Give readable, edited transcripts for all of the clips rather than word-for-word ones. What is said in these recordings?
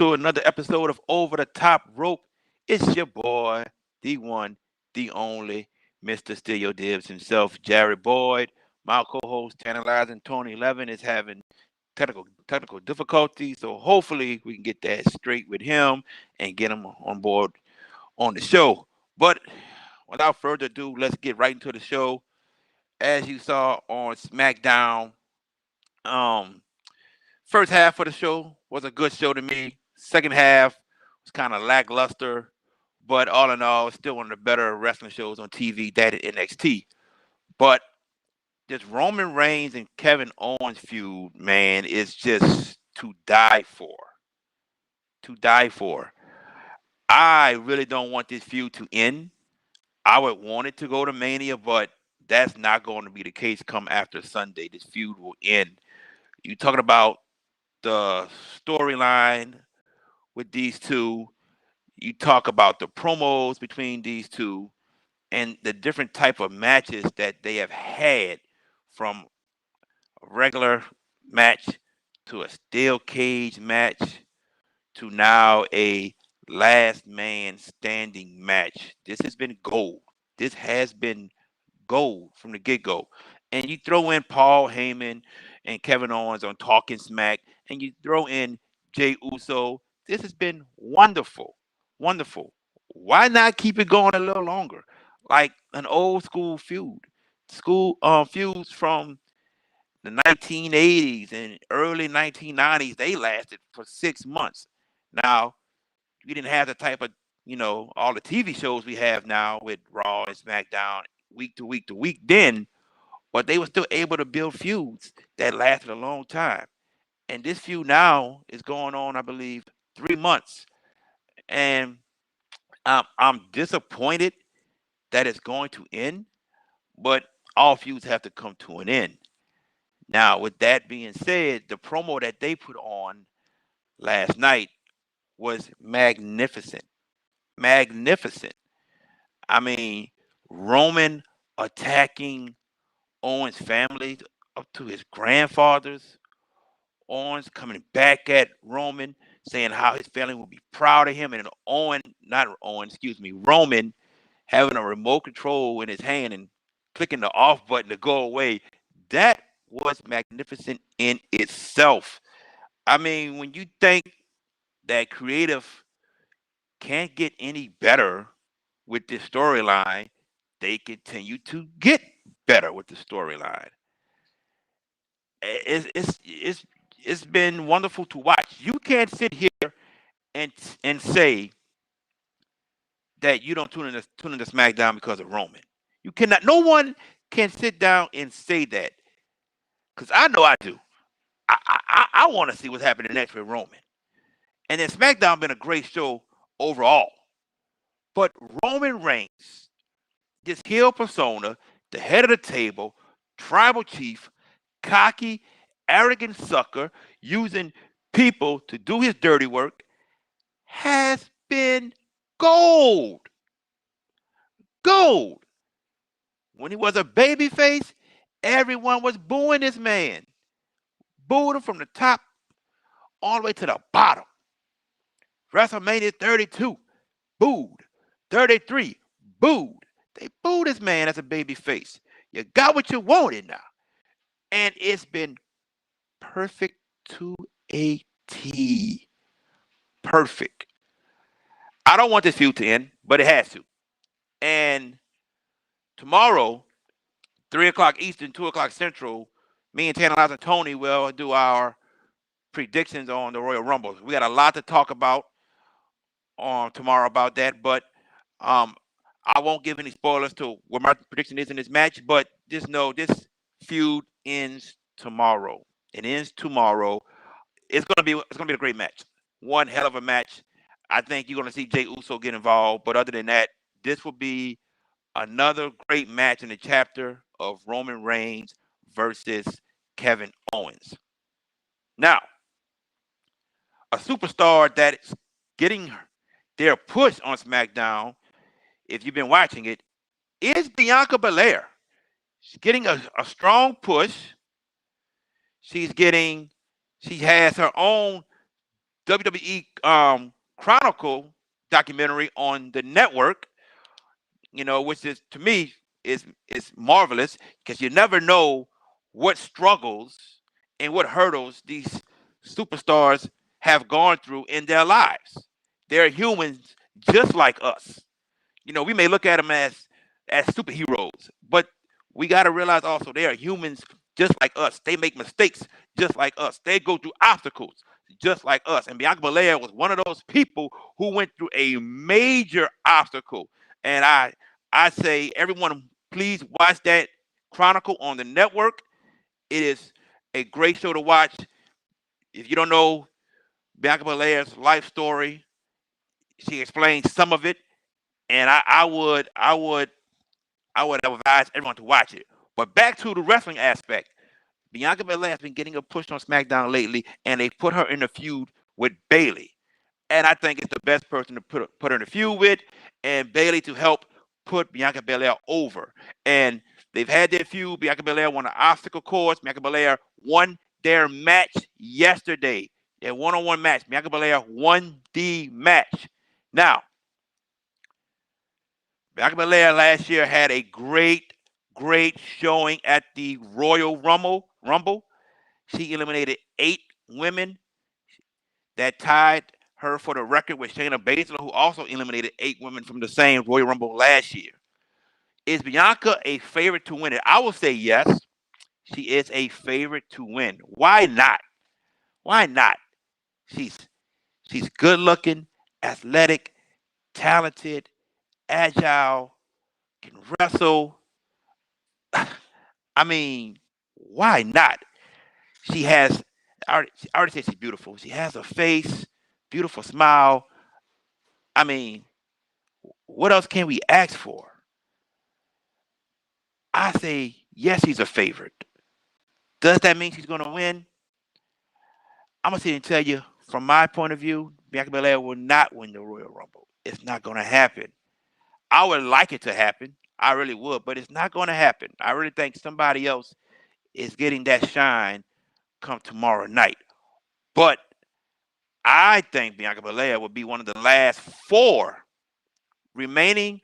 to another episode of Over the Top Rope. It's your boy, the one, the only, Mr. Steal Dibs himself, Jared Boyd. My co-host, Tantilizing Tony 11, is having technical difficulties, so hopefully we can get that straight with him and get him on board on the show. But without further ado, let's get right into the show. As you saw on SmackDown, um, first half of the show was a good show to me. Second half was kind of lackluster, but all in all, it's still one of the better wrestling shows on TV, that in NXT. But this Roman Reigns and Kevin Owens feud, man, is just to die for. To die for. I really don't want this feud to end. I would want it to go to Mania, but that's not going to be the case come after Sunday. This feud will end. You talking about the storyline with these two. You talk about the promos between these two and the different type of matches that they have had, from a regular match to a steel cage match to now a last man standing match. This has been gold. This has been gold from the get-go. And you throw in Paul Heyman and Kevin Owens on Talking Smack, and you throw in Jey Uso. This has been wonderful. Wonderful. Why not keep it going a little longer? Like an old school feud. School feuds from the 1980s and early 1990s, they lasted for 6 months. Now, we didn't have the type of, all the TV shows we have now with Raw and SmackDown week to week to week then, but they were still able to build feuds that lasted a long time. And this feud now is going on, I believe, 3 months. And I'm disappointed that it's going to end, but all feuds have to come to an end. Now, with that being said, the promo that they put on last night was magnificent. Magnificent. I mean, Roman attacking Owens' family up to his grandfathers. Owens coming back at Roman, saying how his family will be proud of him, and Roman having a remote control in his hand and clicking the off button to go away. That was magnificent in itself. I mean, when you think that creative can't get any better with this storyline, they continue to get better with the storyline. It's been wonderful to watch. You can't sit here and say that you don't tune into SmackDown because of Roman. You cannot. No one can sit down and say that, because I know I do. I want to see what's happening next with Roman. And then SmackDown been a great show overall. But Roman Reigns, this heel persona, the head of the table, tribal chief, cocky, arrogant sucker, using people to do his dirty work, has been gold. Gold. When he was a babyface, everyone was booing this man. Booed him from the top all the way to the bottom. WrestleMania 32, booed. 33, booed. They booed this man as a babyface. You got what you wanted now. And it's been perfect to a T. Perfect. I don't want this feud to end, but it has to. And tomorrow, 3 o'clock Eastern, 2 o'clock Central, me and Tantalizing Tony will do our predictions on the Royal Rumble. We got a lot to talk about tomorrow about that, but I won't give any spoilers to what my prediction is in this match, but just know this feud ends tomorrow. It ends tomorrow. It's gonna be a great match. One hell of a match. I think you're gonna see Jey Uso get involved, but other than that, this will be another great match in the chapter of Roman Reigns versus Kevin Owens. Now, a superstar that is getting their push on SmackDown, if you've been watching it, is Bianca Belair. She's getting a strong push. She has her own WWE Chronicle documentary on the network, which is to me is marvelous because you never know what struggles and what hurdles these superstars have gone through in their lives. They're humans just like us. We may look at them as superheroes, but we got to realize also they are humans just like us. They make mistakes just like us. They go through obstacles just like us. And Bianca Belair was one of those people who went through a major obstacle. And I say everyone please watch that Chronicle on the network. It is a great show to watch. If you don't know Bianca Belair's life story, she explains some of it, and I would advise everyone to watch it. But back to the wrestling aspect, Bianca Belair has been getting a push on SmackDown lately, and they put her in a feud with Bayley. And I think it's the best person to put her in a feud with, and Bayley to help put Bianca Belair over. And they've had their feud. Bianca Belair won an obstacle course. Bianca Belair won their match yesterday. Their one-on-one match. Bianca Belair won the match. Now, Bianca Belair last year had a great showing at the Royal Rumble. She eliminated 8 women that tied her for the record with Shayna Baszler, who also eliminated 8 women from the same Royal Rumble last year. Is Bianca a favorite to win it? I will say yes. She is a favorite to win. Why not? Why not? She's she's good looking, athletic, talented, agile, can wrestle. I mean, why not? She has. I already said she's beautiful. She has a face, beautiful smile. I mean, what else can we ask for? I say yes, she's a favorite. Does that mean she's going to win? I'm gonna sit and tell you, from my point of view, Bianca Belair will not win the Royal Rumble. It's not going to happen. I would like it to happen. I really would, but it's not going to happen. I really think somebody else is getting that shine come tomorrow night. But I think Bianca Belair will be one of the last 4 remaining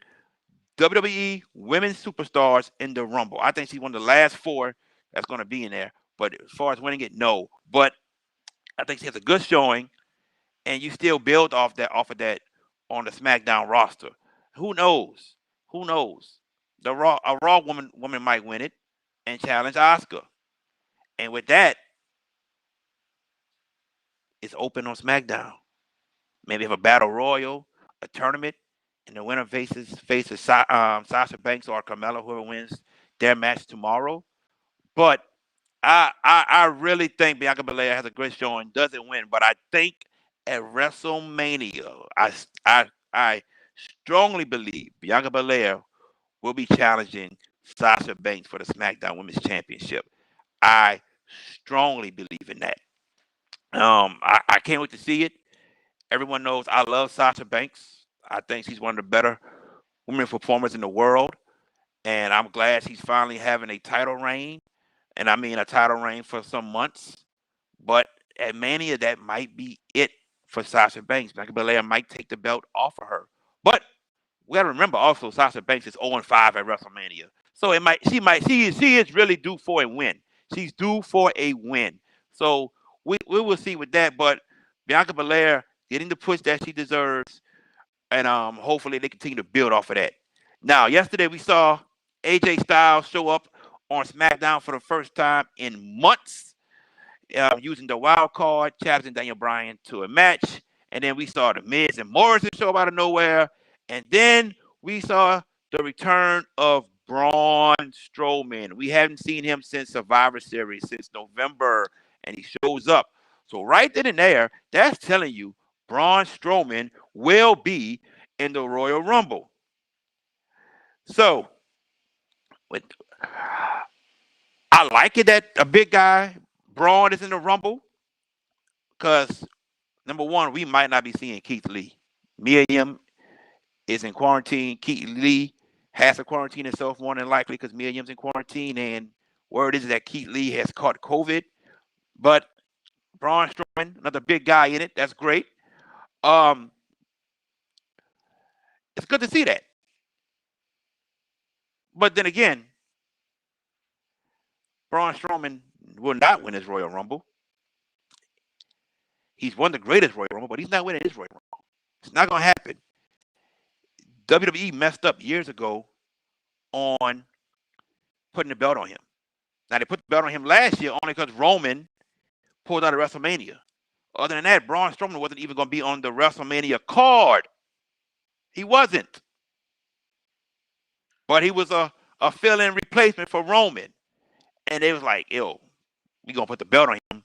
WWE women's superstars in the Rumble. I think she's one of the last 4 that's going to be in there. But as far as winning it, no. But I think she has a good showing, and you still build off of that on the SmackDown roster. Who knows? Who knows? A Raw woman might win it and challenge Oscar. And with that, it's open on SmackDown. Maybe have a battle royal, a tournament, and the winner faces Sasha Banks or Carmella, whoever wins their match tomorrow. But I really think Bianca Belair has a great showing, doesn't win, but I think at WrestleMania, I strongly believe Bianca Belair will be challenging Sasha Banks for the SmackDown Women's Championship. I strongly believe in that. I can't wait to see it. Everyone knows I love Sasha Banks. I think she's one of the better women performers in the world, and I'm glad she's finally having a title reign. And I mean a title reign for some months. But at Mania, that might be it for Sasha Banks. Bianca Belair might take the belt off of her. But we got to remember also Sasha Banks is 0-5 at WrestleMania. So she is really due for a win. She's due for a win. So we will see with that. But Bianca Belair getting the push that she deserves, and hopefully they continue to build off of that. Now, yesterday we saw AJ Styles show up on SmackDown for the first time in months, using the wild card, challenging Daniel Bryan to a match. And then we saw the Miz and Morrison show up out of nowhere. And then we saw the return of Braun Strowman. We haven't seen him since Survivor Series, since November, and he shows up. So right then and there, that's telling you Braun Strowman will be in the Royal Rumble. So with, I like it that a big guy, Braun, is in the Rumble because number one, we might not be seeing Keith Lee. Miriam is in quarantine. Keith Lee has to quarantine himself more than likely because Miriam's in quarantine, and word is that Keith Lee has caught COVID. But Braun Strowman, another big guy in it. That's great. Um, it's good to see that. But then again, Braun Strowman will not win his Royal Rumble. He's won the greatest Royal Rumble, but he's not winning his Royal Rumble. It's not going to happen. WWE messed up years ago on putting the belt on him. Now, they put the belt on him last year only because Roman pulled out of WrestleMania. Other than that, Braun Strowman wasn't even going to be on the WrestleMania card. He wasn't. But he was a fill-in replacement for Roman. And they was like, yo, we going to put the belt on him.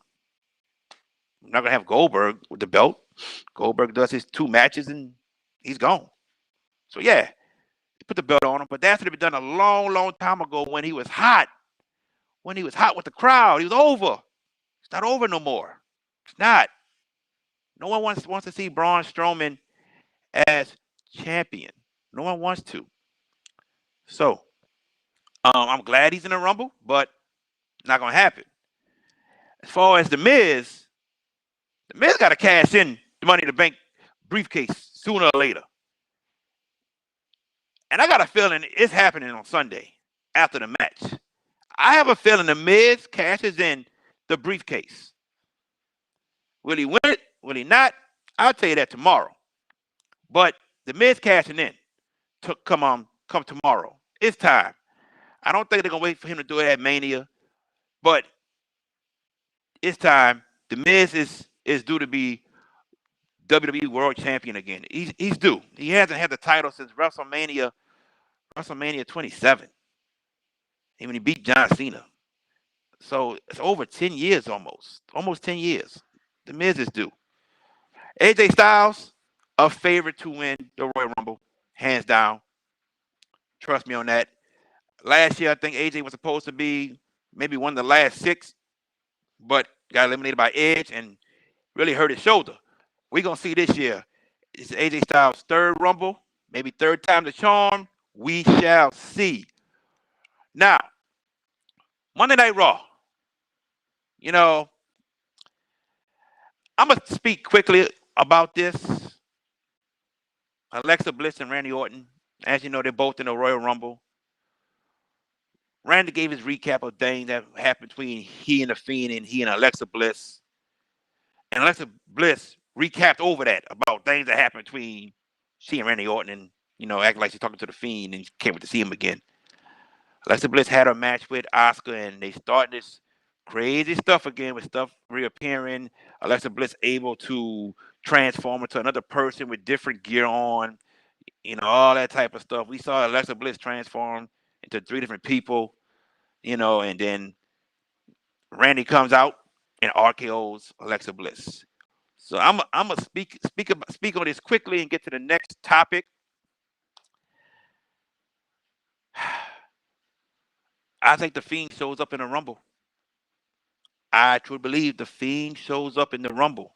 We're not going to have Goldberg with the belt. Goldberg does his 2 matches and he's gone. So, yeah, they put the belt on him. But that should have been done a long, long time ago when he was hot. When he was hot with the crowd. He was over. It's not over no more. It's not. No one wants to see Braun Strowman as champion. No one wants to. So, I'm glad he's in the Rumble, but not going to happen. As far as The Miz got to cash in the Money in the Bank briefcase sooner or later. And I got a feeling it's happening on Sunday after the match. I have a feeling The Miz cashes in the briefcase. Will he win it? Will he not? I'll tell you that tomorrow. But The Miz cashing in to come tomorrow. It's time. I don't think they're going to wait for him to do it at Mania, but it's time. The Miz is due to be WWE World Champion again. He's due. He hasn't had the title since WrestleMania 27. When he beat John Cena. So it's over 10 years almost 10 years. The Miz is due. AJ Styles, a favorite to win the Royal Rumble, hands down. Trust me on that. Last year, I think AJ was supposed to be maybe one of the last 6, but got eliminated by Edge and really hurt his shoulder. We're going to see this year. It's AJ Styles' 3rd Rumble, maybe 3rd time the charm. We shall see. Now, Monday Night Raw. You know, I'm going to speak quickly about this. Alexa Bliss and Randy Orton. As you know, they're both in the Royal Rumble. Randy gave his recap of things that happened between he and The Fiend and he and Alexa Bliss. And Alexa Bliss recapped over that about things that happened between she and Randy Orton and, acting like she's talking to The Fiend and can't wait to see him again. Alexa Bliss had her match with Asuka and they started this crazy stuff again with stuff reappearing. Alexa Bliss able to transform into another person with different gear on, all that type of stuff. We saw Alexa Bliss transform into 3 different people, and then Randy comes out and RKO's Alexa Bliss. So I'm gonna speak on this quickly and get to the next topic. I think The Fiend shows up in the Rumble. I truly believe The Fiend shows up in the Rumble.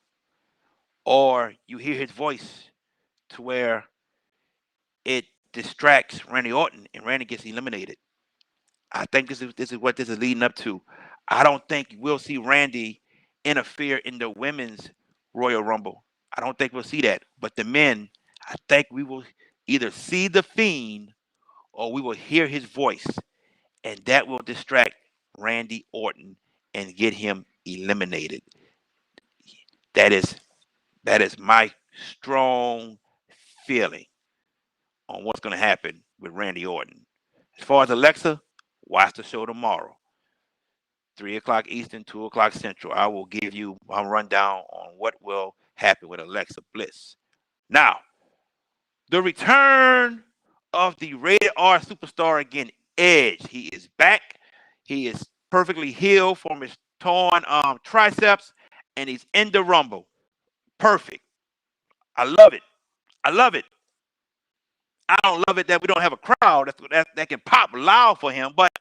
Or you hear his voice to where it distracts Randy Orton and Randy gets eliminated. I think this is what this is leading up to. I don't think we'll see Randy interfere in the women's Royal Rumble. I don't think we'll see that. But the men, I think we will either see The Fiend or we will hear his voice, and that will distract Randy Orton and get him eliminated. That is my strong feeling on what's going to happen with Randy Orton. As far as Alexa, watch the show tomorrow. 3 o'clock Eastern, 2 o'clock Central. I will give you a rundown on what will happen with Alexa Bliss. Now, the return of the rated R superstar again, Edge. He is back. He is perfectly healed from his torn triceps, and he's in the Rumble. Perfect. I love it. I love it. I don't love it that we don't have a crowd that can pop loud for him, but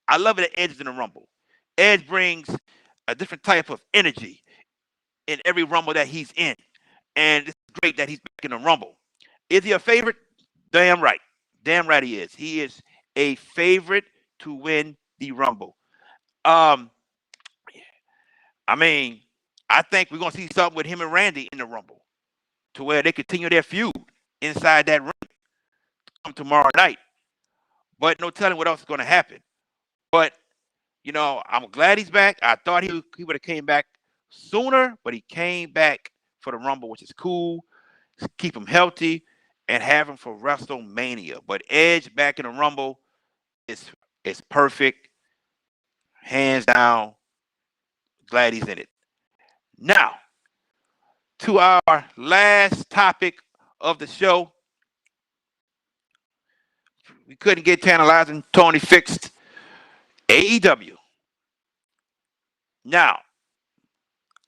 I love it that Edge is in the Rumble. Edge brings a different type of energy in every Rumble that he's in. And it's great that he's back in the Rumble. Is he a favorite? Damn right. Damn right he is. He is a favorite to win the Rumble. I mean, I think we're gonna see something with him and Randy in the Rumble, to where they continue their feud inside that ring come tomorrow night. But no telling what else is gonna happen. But I'm glad he's back. I thought he would have came back sooner, but he came back for the Rumble, which is cool. Keep him healthy and have him for WrestleMania. But Edge back in the Rumble is perfect, hands down. Glad he's in it. Now, to our last topic of the show. We couldn't get Tantilizing Tony fixed. AEW. Now,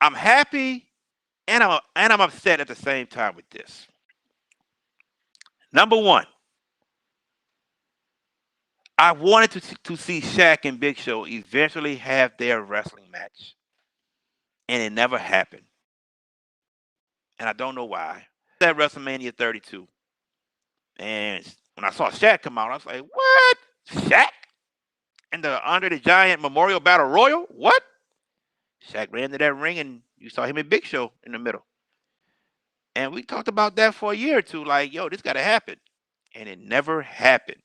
I'm happy and I'm upset at the same time with this. Number one, I wanted to see Shaq and Big Show eventually have their wrestling match. And it never happened. And I don't know why. At WrestleMania 32. And when I saw Shaq come out, I was like, what? Shaq? In the Andre the Giant Memorial Battle Royal? What? Shaq ran to that ring and you saw him and Big Show in the middle. And we talked about that for a year or two, like, yo, this got to happen. And it never happened.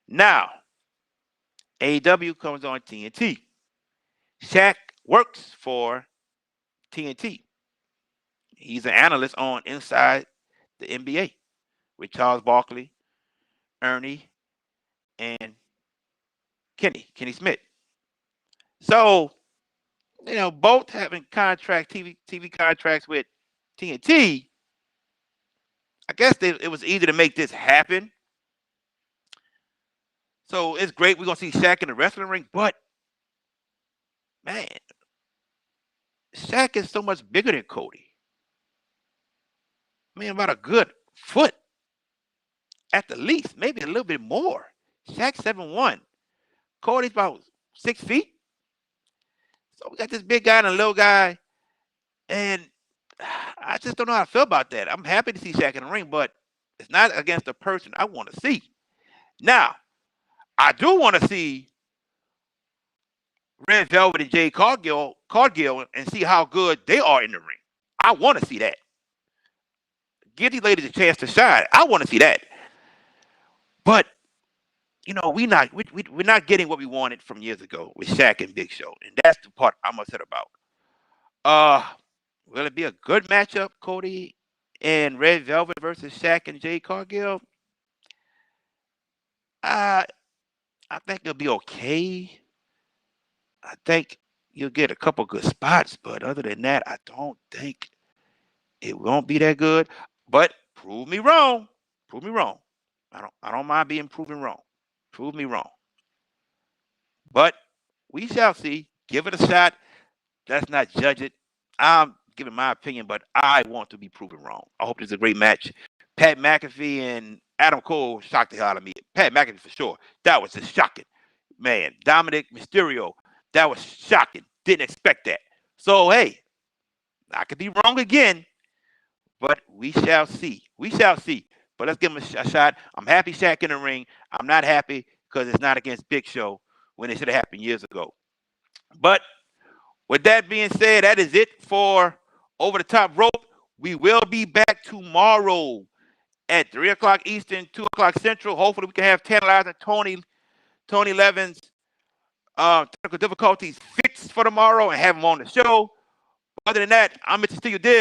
Now, AEW comes on TNT. Shaq works for TNT. He's an analyst on Inside the NBA with Charles Barkley, Ernie, and Kenny Smith. So, both having TV contracts with TNT. I guess it was easy to make this happen. So it's great. We're going to see Shaq in the wrestling ring. But, man, Shaq is so much bigger than Cody. I mean, about a good foot at the least, maybe a little bit more. Shaq's 7'1". Cody's about 6 feet. So we got this big guy and a little guy. And I just don't know how I feel about that. I'm happy to see Shaq in the ring, but it's not against the person I want to see. Now, I do want to see Red Velvet and Jade Cargill and see how good they are in the ring. I want to see that. Give these ladies a chance to shine. I want to see that. But we're not getting what we wanted from years ago with Shaq and Big Show, and that's the part I'm upset about. Will it be a good matchup, Cody and Red Velvet versus Shaq and Jade Cargill? I think it'll be okay. I think you'll get a couple good spots, but other than that, I don't think it won't be that good. But prove me wrong. Prove me wrong. I don't mind being proven wrong. Prove me wrong. But we shall see. Give it a shot. Let's not judge it. I'm giving my opinion, but I want to be proven wrong. I hope it's a great match. Pat McAfee and Adam Cole shocked the hell out of me. Pat McAfee for sure. That was just shocking. Man, Dominic Mysterio, that was shocking. Didn't expect that. So, hey, I could be wrong again, but we shall see. We shall see. But let's give him a shot. I'm happy Shaq in the ring. I'm not happy because it's not against Big Show when it should have happened years ago. But with that being said, that is it for Over the Top Rope. We will be back tomorrow at 3 o'clock Eastern, 2 o'clock Central. Hopefully we can have Tantilizing Tony Levin's technical difficulties fixed for tomorrow and have him on the show. Other than that, I'm Mr. Steve Dibs.